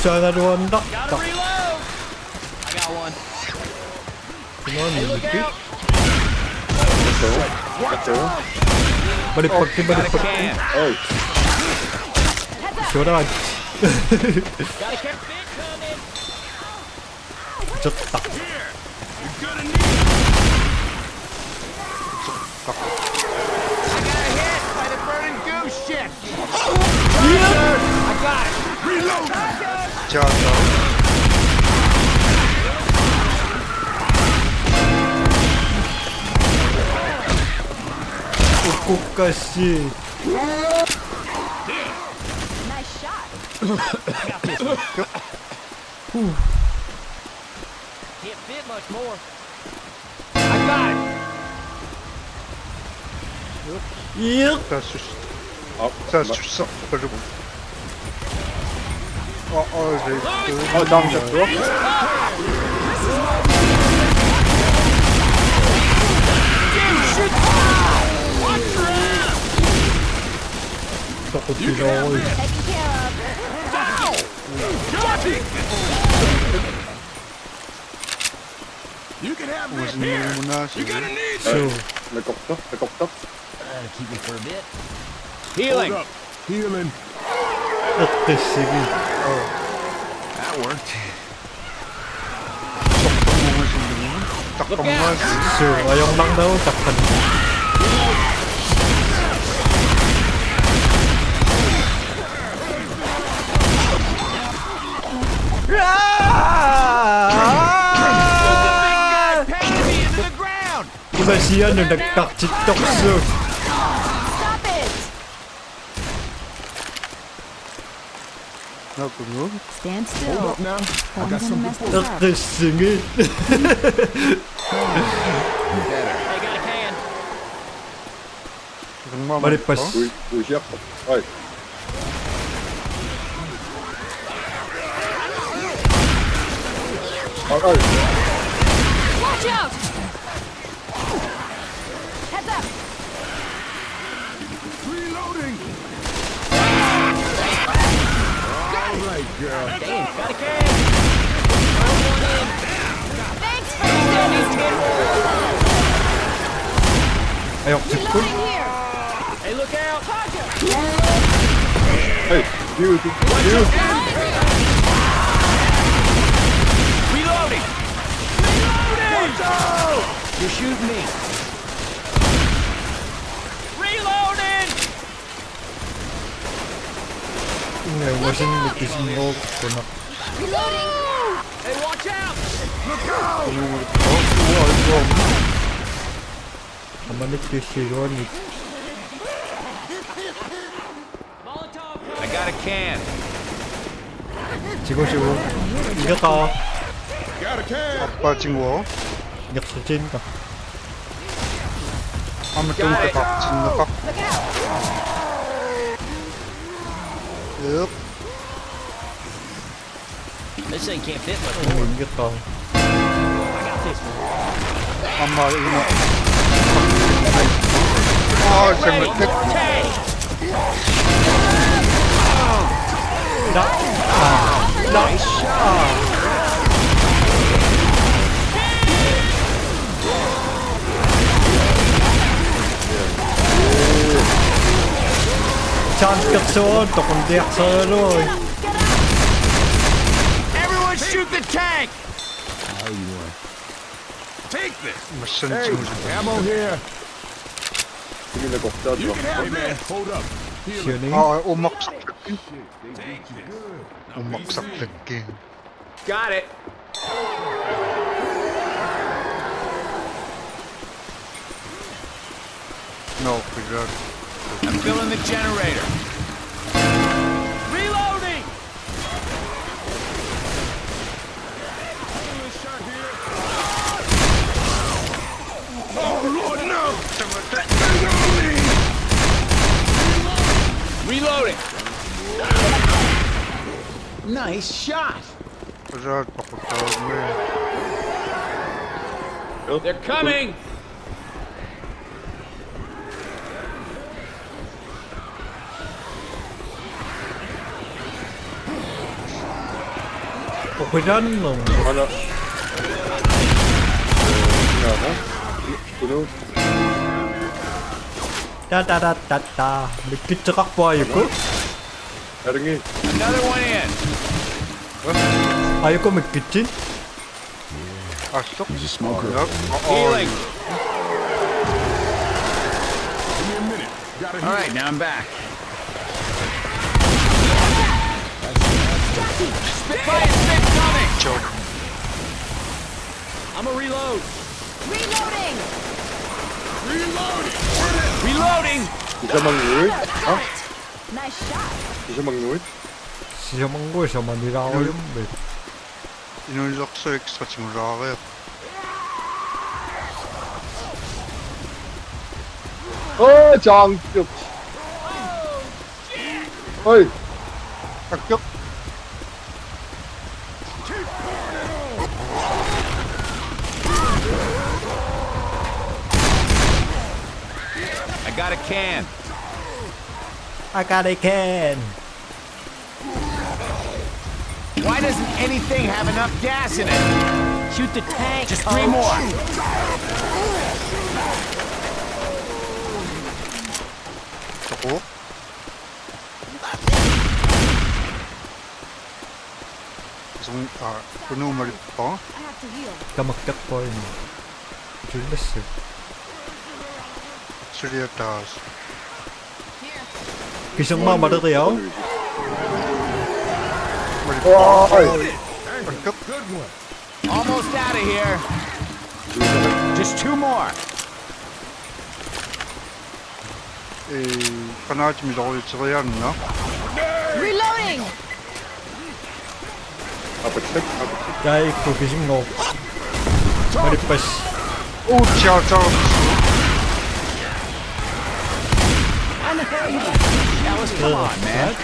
Sana doon tak. Gotta reload. I got one. Hey, look out. Balik pag. Got a can. Oi. Sure. Got a can. Big coming. Chút tak. I got hit by the burning goose shit. I got it. Reload. Jado. Ukuk kasi. Nice shot. I got this one. Can't fit much more. I got it. Yep. 자, 출석. 그리고. 이제 다음 잡죠? Takot sila ako eh. Taken care of. You can have this 무슨 here. 일이구나, You're 지금. gonna need So, 레kop터? That'll keep me for a bit. Hold Healing. up. Healing. 뜻이기. That worked. 잠깐만. So, ayong lang daw, takpan. Pounded me into the ground. Iba siya nung nagkak-tiktok so. Stop it. 나그거 Stand Hold still. up now. I I'm got gonna something mess for this you. up. 뜻이기. Better. Hey, got a can. 정말 Maripas. 시작. 어이. 어이. Watch out. Heads up. Reloading. All right, girl. Damn, got a can. Thanks for the Ayok tikul. Reloading here. Hey, look out. Hey, you. Reloading. Watch out. You're shooting me. Reloading. Ngayon, wasing nagkising mo. Kunak. Reloading. Hey, watch out. Kamanik kisiyon. Molotov. I got a can. Sigo. Igat Got a can. 빠진 거. Igat sa chin ka. 한번 좀 더 진나가. Look out. 엽. This thing can't fit much more. Igat ka. I got this one. 엄마 이거. 아, 잘못했. Hey. Nice shot. Chance katson, tokong diyak sa loy. Everyone shoot the tank. Take this. 무슨 Hey, 친구. ammo here. 이게 없다. You can have this. Hold up. Healing. Siyoning. 아, 오막삭. Take this. 오막삭 느낌. Got it. No, 그래. I'm filling the generator. Reloading. Oh, Lord, no. Reloading. Nice shot. 그래, 똑똑하네. They're coming. Okay dyan, no? Ano? Ano? Tunog. 따다다다다. 믿기지 갖고 와, 이거? Ergi. Another one in. 아, 이거 믿기지? Açtık. He's a smoker. Yok. Healing. Give me a minute. Gotta All right, now I'm back. Fire spit coming. Çok. I'm a reload. Reloading! Reloading. Bisa mangulit? Ha? Nice shot. Bisa mangulit? 시험한 거에서만 일하고 있는데. İnanılaksa ekstra çimurağıya. 장격. 어이. Takyok. I got a can. I got a can. Why doesn't anything have enough gas in it? Shoot the tank. Just 3 more. Tako. Som på nummer på. I have to heal. 까먹겠 보이네. 줄렸어. Şuraya taas. 기성만 말해도요. 어이. Takyok. good one. Almost out of here. Just 2 more. Kanaaç mı doğru çıkıyor mu? Reloading! 아버책. 야, 이거 기성노. 머리 빠시. Uçağı çarptı. Alice, come on, man.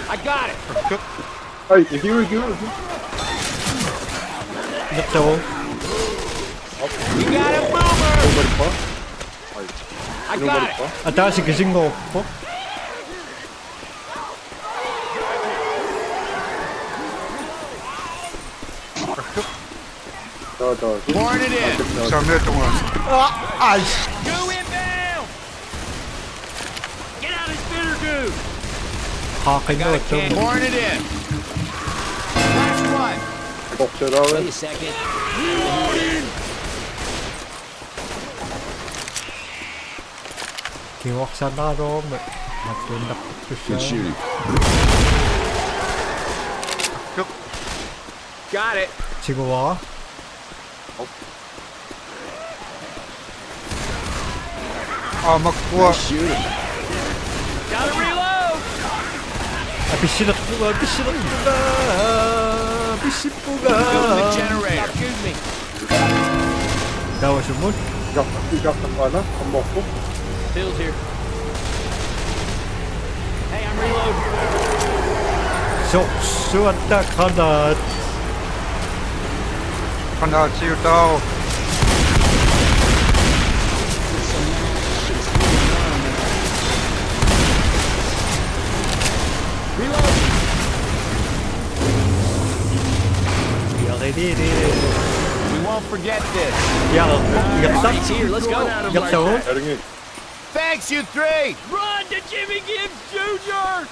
I got it. Takyok. 아이, here. 이겼다고. We got a boomer. 머리 봐. I 이놈 got 머리 it. 봐. 아, 다시 기성노 없고. 자. Pouring it in. 3회 동안. 아, 아이씨. Goo inbound. Get out of spitter goo. 아, Got a 그냥 can. 좀. Pouring it in. Last one. 복제라면 second. 기억사나로 맞는다. Good shooting. Got it. 지금 와. Makkuwa. Shooting. Gotta reload. 아, 비시락부가 비시락부가 Building the 비시부가. generator. Excuse me. 나오신 분? 시작한 거 하나? 밥 먹고? Bill's here. Hey, I'm reloading. 속수왔다 가나. Kanaaç daw. 야레리리. We won't forget this. 야, 얍삽. Here, let's go. 얍삽. 에링이 Thanks, you 3. Run to Jimmy Gibbs Jr.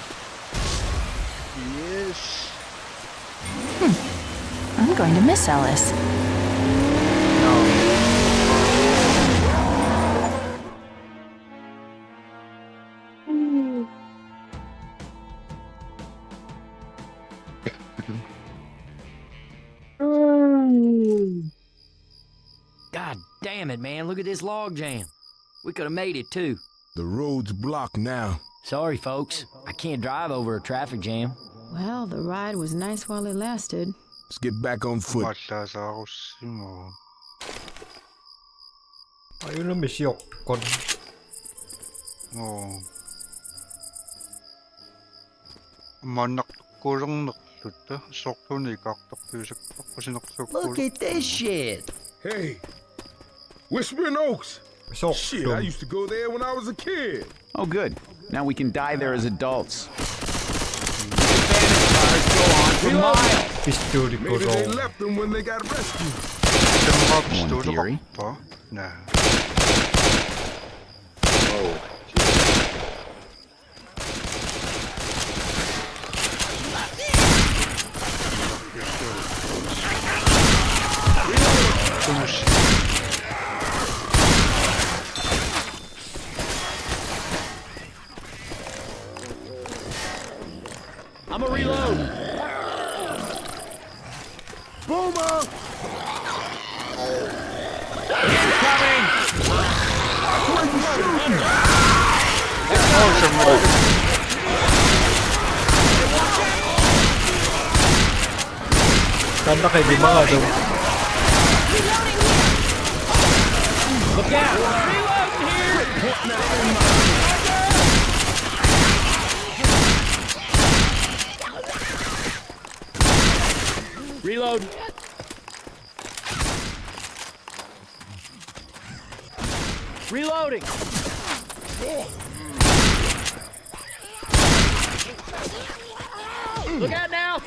Yes. I'm going to miss Alice. God damn it, man. Look at this log jam. We could have made it, too. The road's blocked now. Sorry, folks. I can't drive over a traffic jam. Well, the ride was nice while it lasted. Let's get back on foot. Maçlar olsun o. 아, 이런 시 없건. Manak kurang naksuta. Sokto ni kaktak tusak kasi Look at this shit. Hey, Whispering Oaks. 속 Shit, I used to go there when I was a kid. Oh, good. Now we can die there as adults. Pistooli ko Maybe they raw. left them when they got rescued. Yung mga pistola theory. ka pa? Na. Oh. I'm a reload. Boomer! Coming. Tanda kay di mga daw. Look out. Reloading here. Reload. Reloading. Look out now.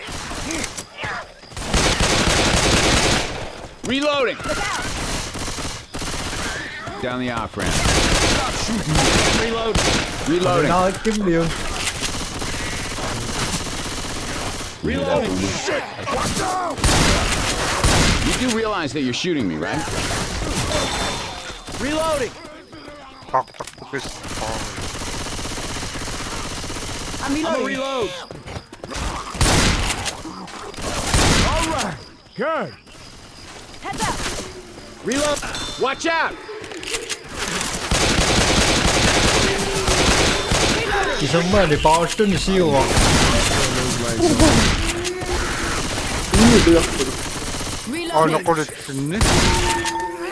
Reloading. Down the off ramp. Reload. Reloading. Nakakim mo yun. Reloading. You do realize that you're shooting me, right? Reloading. Kaktak ko pistol. I'm I'm a reloading. reload. All right. Good. Heads up. Reload. Watch out. Isang man, di pa ako ito ni Siyo ah. İyiydi yaptım. Ano Reloading. ko rin sinit?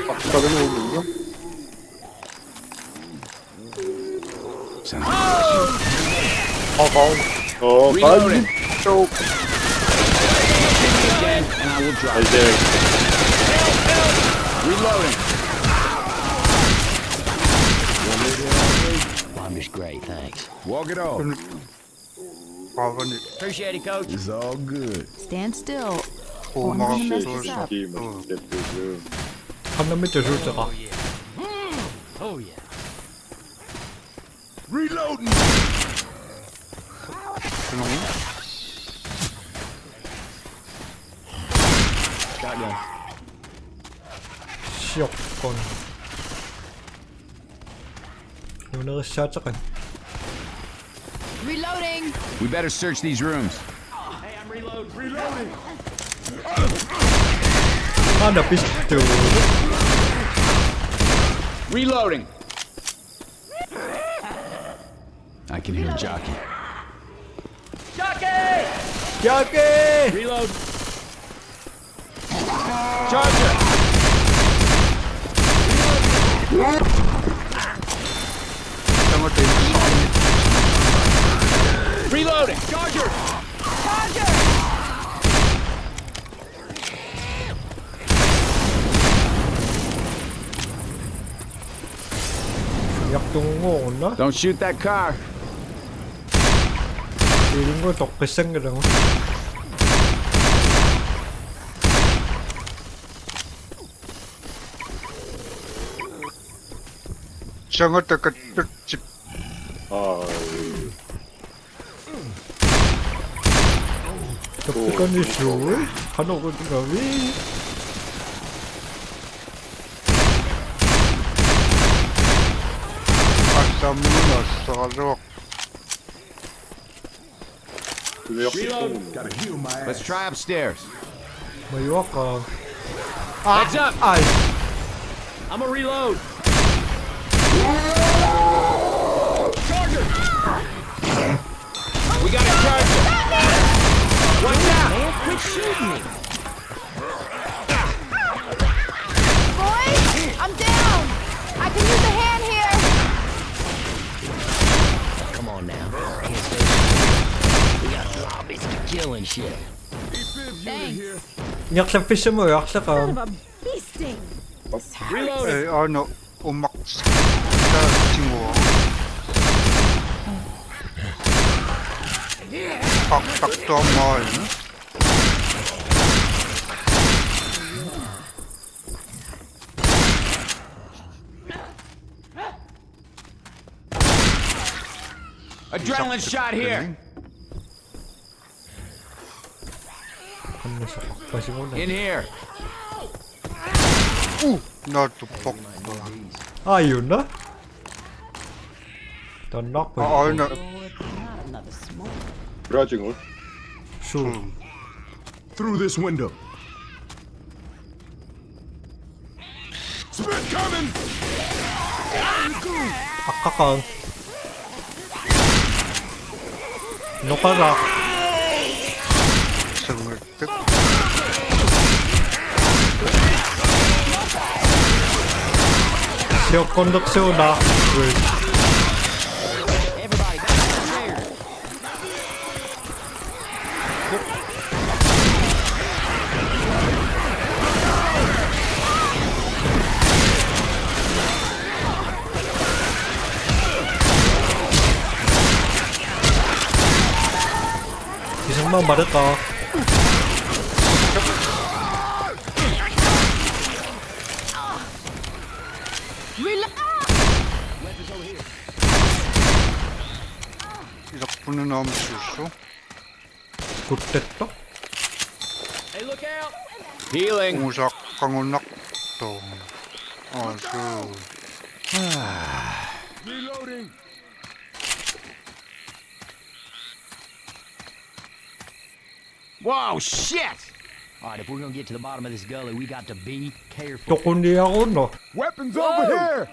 Hastadan oldum ya. Oh, Reloading. Çok. Again, and I will drop. Hadi. Reloading. I'm just great, thanks. Walk it off. Kawan ni. Appreciate it, coach. It's all good. Stand still. Oo, I'm mga gonna mess pistola. this up. İyi mi? Yapıyorum. Han na mitte skjuter ka. Oh yeah. Reloading. Ano mo? Shotgun. Shotgun. Yung naka-shot sa kan. Reloading. We better search these rooms. Hey, I'm reloading. Ano, pistol. Reloading. I can hear jockey. Jockey. Jockey! Reload. Charger. Tama tayo sa akin. Reloading. Charger. Charger. Yaktong mo na. Don't shoot that car. Feeling ko tokkisang ka lang. Siya nga taga-chip. Ay. Tapos ka ni Joey? Ano ko ito gawin? Kasama mo na sa kalok. Reload. Gotta heal my ass. Let's try upstairs. Mayuwak ka. Heads up. Ay! I'm a reload. Charger. We got a charger. Watch out. Man, quit shooting me. Boys, I'm down. I can use a hand here. Come on now. Can't stay. We got zombies to kill and shit. Thanks. Yak sa fish mo, yak sa ka. Son of a bee sting. Reload. Eh, ano, umaks sa tingo. 딱딱도 안 맞네. Adrenaline shot here. 건너서 다시 올라. In here. 나도 뻑. 아, yun na? Don't knock me. 나 브라징어. Sure. Through this window. Spit coming! 아까까. 녹아라. 정을 뜯. Siêu con nước siêu na. Everybody, back upstairs. 이승만 말했다. 이 덕분에 나무 실수. 굿됐다? Hey, look out! Healing. 공작 강원낙도. 아주. Reloading. Whoa, shit! All right, if we're gonna get to the bottom of this gully, we got to be careful. 조건이 하고 너. Weapons over here.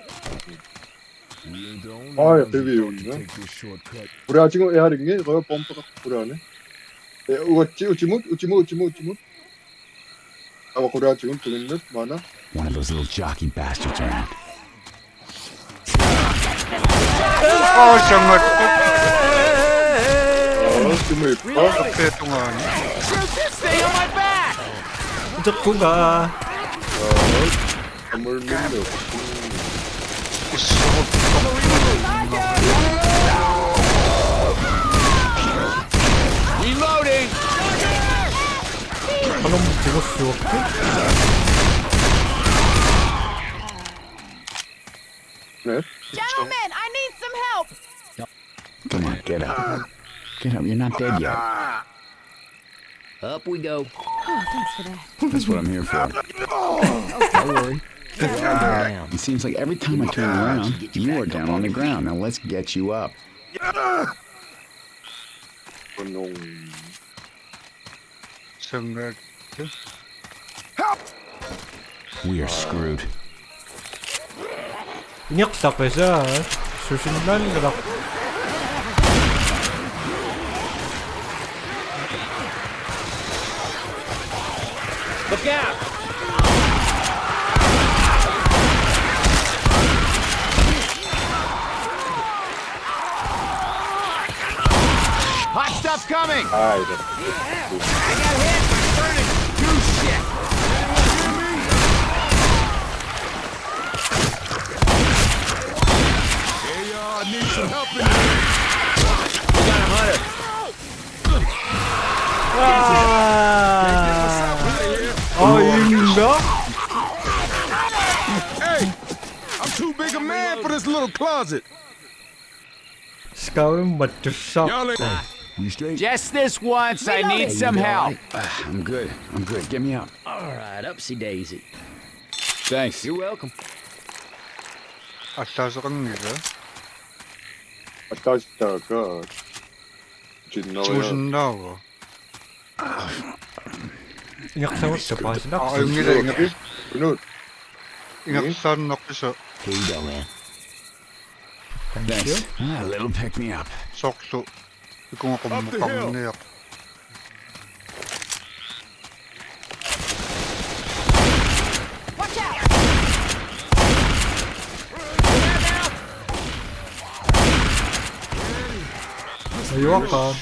We ain't the only Ah, ones tabii who thought to ya. take this shortcut. 브라징어 에어링에 거의 펌프가 고려하네. 예, 우찌무. 아마 고려 지금 들리는 많아. One of those little jockey bastards around. 정을 지금 있고. 뜯. 동안. Stay on my back! 적구가. 건물 민도. Reloading! 한놈 죽었어. 네. Gentlemen, I need some help. Come on, get up. Get up, you're not dead yet. Up we go. Oh, thanks for that. That's what I'm here for. Don't worry. We're down. It seems like every time I turn around, you are down on the ground. Now let's get you up. 건농. 정을 뜯. We are screwed. 녀석에서 수신난 거라. Look out! Hot stuff coming! 아, 이거. I got hit by burning goose shit! Hey, y'all, I need some help in here. We got a hunter. 인가? Hey, I'm too big a man for this little closet. 스카우는 맞췄어. Y'all ain't. You straight? Just this once, I need some help. I'm good. Get me up. All right, upsy daisy. Thanks. You're welcome. 아따스럽니다. 아따시다가 진나와요. 조신나와. 녀석을 접하시나? 아, 여기다 그는 인학산 넣고서 Here you go, man. Thanks. A little pick me up. 속수. 이거 Up the hill. 먹었네요. Watch out. 유학관.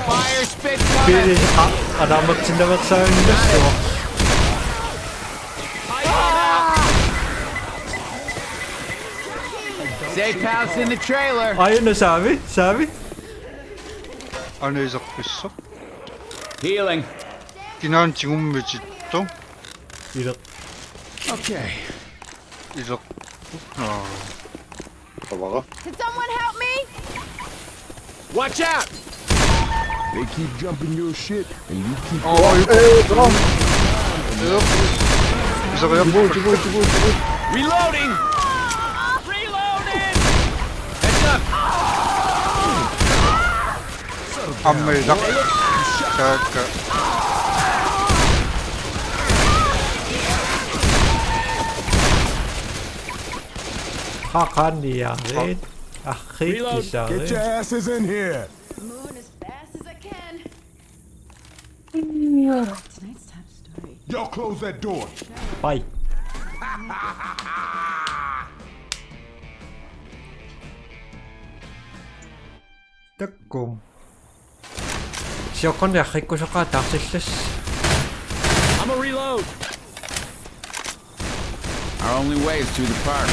Fire spit coming. 비리 아담박 진다박 사는데서. Safe house in the trailer. Ayun na sabi. 안에 잡고 있어? Healing. 기난 지금 몇지 또? 이렇게. Okay. 이렇게. 봐봐. Can someone help me? Watch out. They keep jumping your shit, and you keep. 그래서 그냥 Reloading. Reloading. Heads up. 안매작. 잠깐. Hakan niyarin. Akit Get your isarin. asses in here. Moving as fast as I can. Tonight's top story. Y'all close that door. Bye. Takkum. Siokon yakik ko sa kataksis. I'm a reload. Our only way is through the park.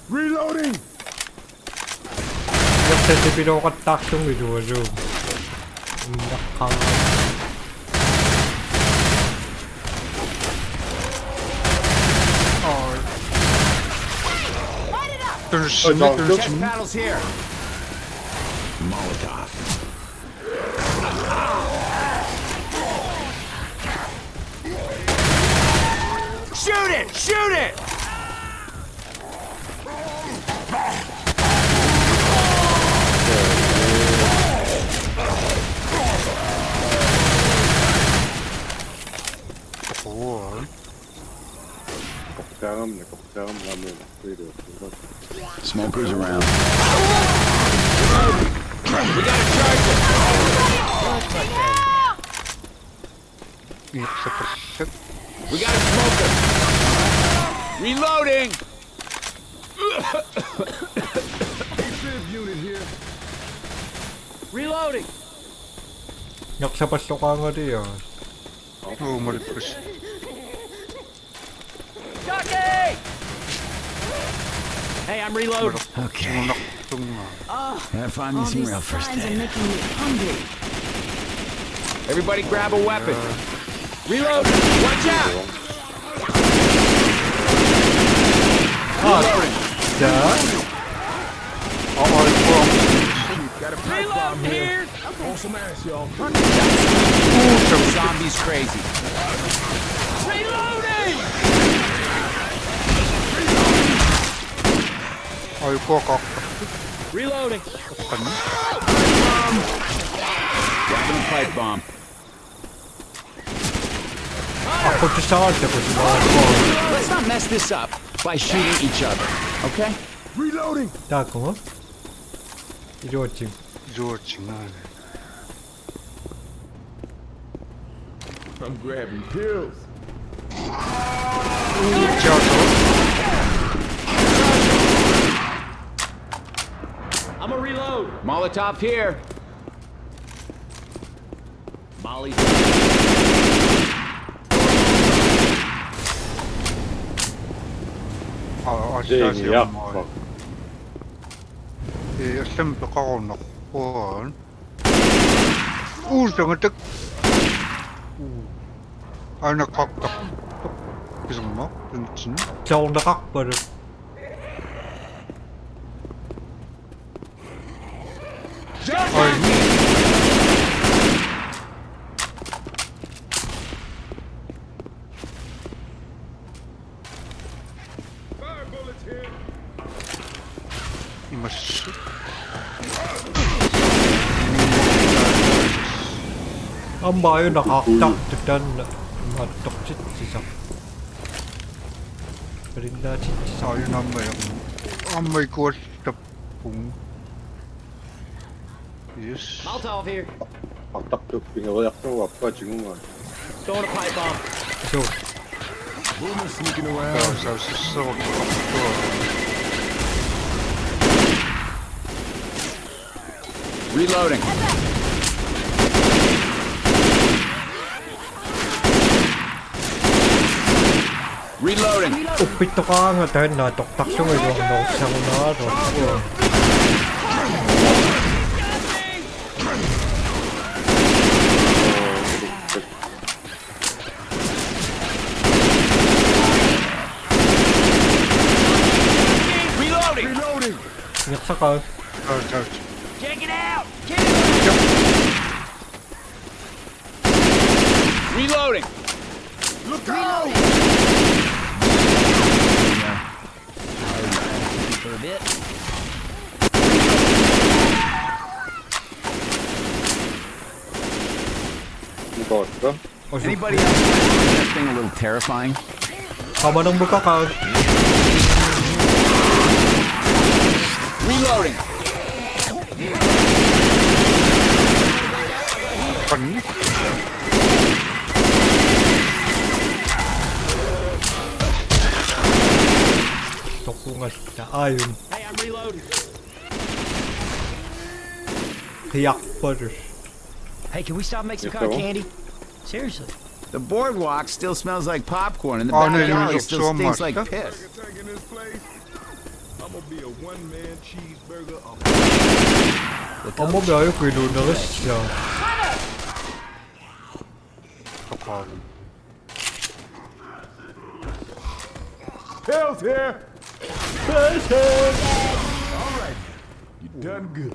Reloading. Yaksa si pinokatak yung iduwazo. Nakang. 뚫심이 Chest paddles here. Molotov. Shoot it! Shoot it! 갑자기 라면 그래도 Smokers around. We gotta charge it. 이렇게 We got a smoker. Reloading. Unit here. Reloading. Yaksa pasok nga diyan. 머리 푸시. Jockey! Hey, I'm reloading. Okay. Gotta find me All some these real first signs are aid. making me hungry. Everybody grab a weapon. Reload! Watch out! Reloading. Got a pipe Reload bomb here. here! On some ass, y'all. Zombies crazy. Reloading! 아이고 아까 Reloading. Grabbing a pipe bomb. Ako siya ko si Let's not mess this up by shooting each other, okay? Reloading. Tako mo? 이러지. 이러지나. I'm grabbing pills. I'm a reload. Molotov here. Molly. 쟁이야. 뭐. 이 샘도 가고 놓고. 우정을 딱. 아나 각각. 계속 뭐? 진. Châu nakakbar. Fire bullets here. 이마씨. Ang bayo nakaktak dan matok siya. Perinda siya. 아유 남매요. 엄마 이거 진짜 붕. 예스. Molotov here. 박닥도 빙하고 약속 아빠 지금 와. Throwing a pipe bomb. So, Boomer sneaking around. 자, 써. Reloading. Reloading. Upito ka nga dahil natoktak siya ngayon ako sa unaro. Reloading. Ingat sa ka. Charge. Check it out! Reloading. Look out! For a bit. 이거 어때? Anybody else find that thing a little terrifying? Kamanang buka ka. Reloading. Pan. Gusto ko nga siya. Ayun. Hey, I'm reloading. Tiyak pa rin. Hey, can we stop and make some Yes, cotton sir. candy? Seriously. The boardwalk still smells like popcorn, and the Oh, back no, alley you look still so stinks much, like huh? piss. Taking this place, I'm gonna be a one-man cheeseburger. Ama biyahe ko yun na rin siya. Kapalin. Hell's here. All right, you done good.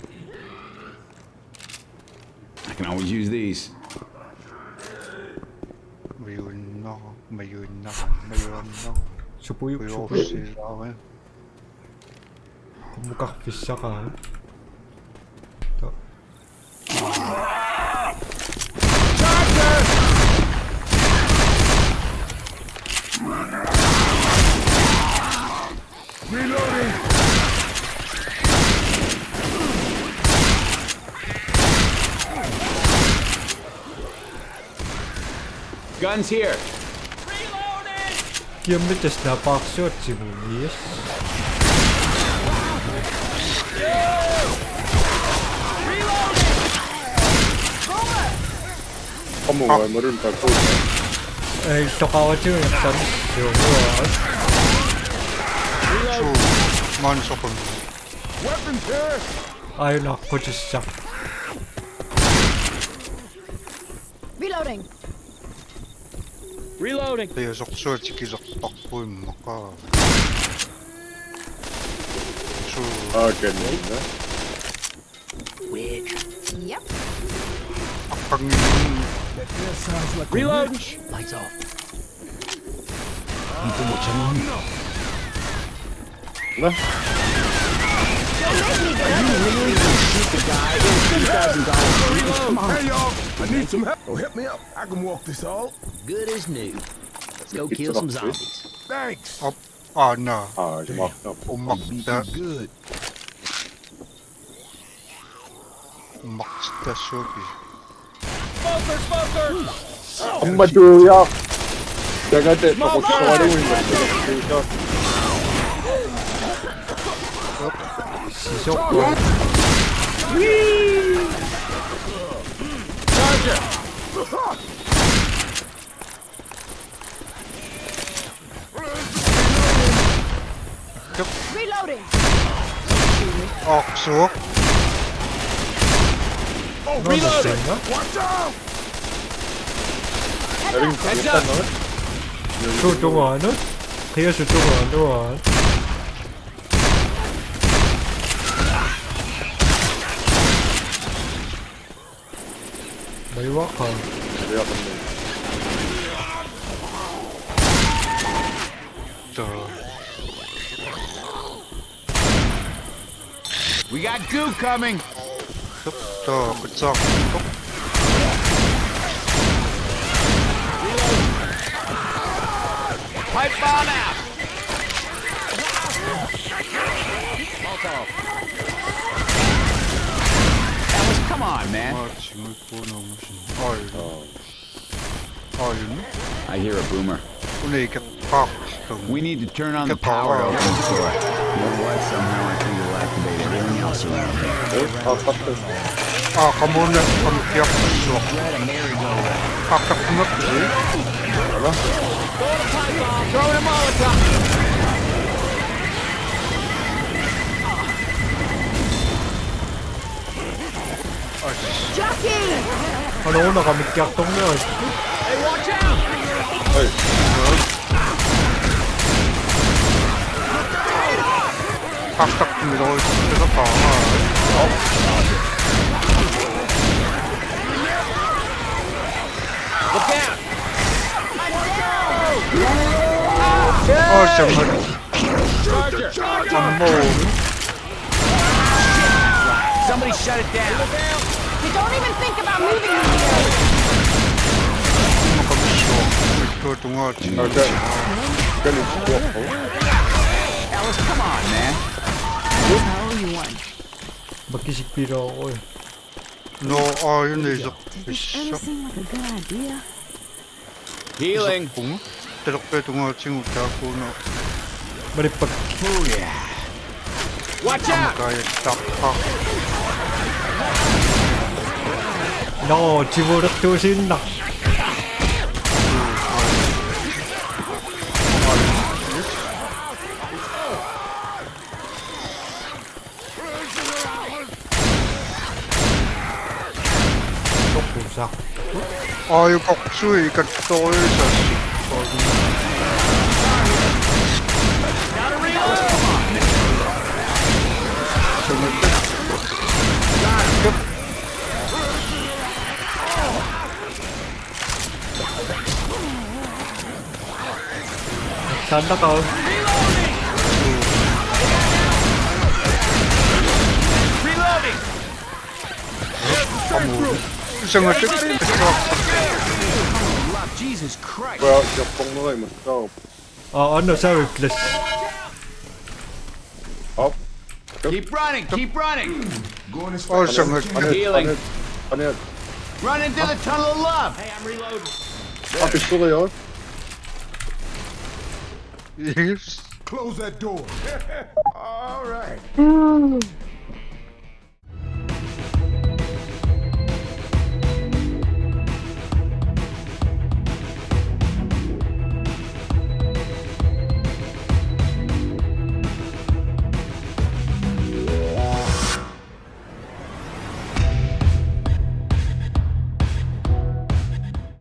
I can always use these. Mayroon na. Supuyok, Kuya ko supuyok. sila ako eh. Kumukha fish siya ka. Ito. Reloading. Guns here. Kim bites na pakshot si Mumis. 어머 왜 머리를 밟고 있어? Ay, tokawa siya yung san. Yung So, manso ko. Weapons here. ayun ako siya. Reloading. Reloading. Kaya 솔직히 takbo yung maka. So, 아 괜찮네. Yep. pag Reload. Lights off. 나? Hey y'all, I need some help. Oh, help me up. I can walk this all. Good as new. Let's go kill some zombies. Thanks. na. 아 이제 막 Umakta. Good. Umakta soki. 한마디야. 내가 때 저거 좋아하고 있는 거. Sisok. Reloading. Oksok. Ano na siya? Watch out! Heads up. Sutungan? Kaya sutungan. May waka. 내가 근데 We got goo coming. 그쪽. Pipe bomb out. Alice, come on, man. 짐을 보내오신. ayun. I hear a boomer. Una ikat pak. We need to turn on the power to open the door. You know what? Somehow I think it'll activate everything else around here. 아 깜짝. Kamuna. Kampiyak. Let a merry-go-round. 각각 끝났지. Throwing a Molotov. Jockey! 하나 올라가면 깍 동네. Hey, watch out! 각각 좀 이러고 있어서 Look out! 정말 Charger! 안 먹어. Somebody shut it down. You don't even think about moving me here! 그 동화 지금 Okay. Gonna swap. Alice, come on, man. How you want? 먹기식 빌어. 어이. 너 근데 있어. 있어. Seem like a good idea. Healing. 공? 대적배 동화 지금 자고 너 머리 빡. Watch out! 가에 딱 너 집으로 두신다. 또 부사. 이거 곡수이니까 또 있어. 잘 나가. Reloading! 수정을 뜯어. Jesus Christ! Well, jag fångar mig med stav. Annars är det plus. Ja. Keep running! Keep running! 수정을 Healing. Han är... Run into the tunnel of love! Hey, I'm reloading. Han pistolar jag. Yes. Close that door. All right.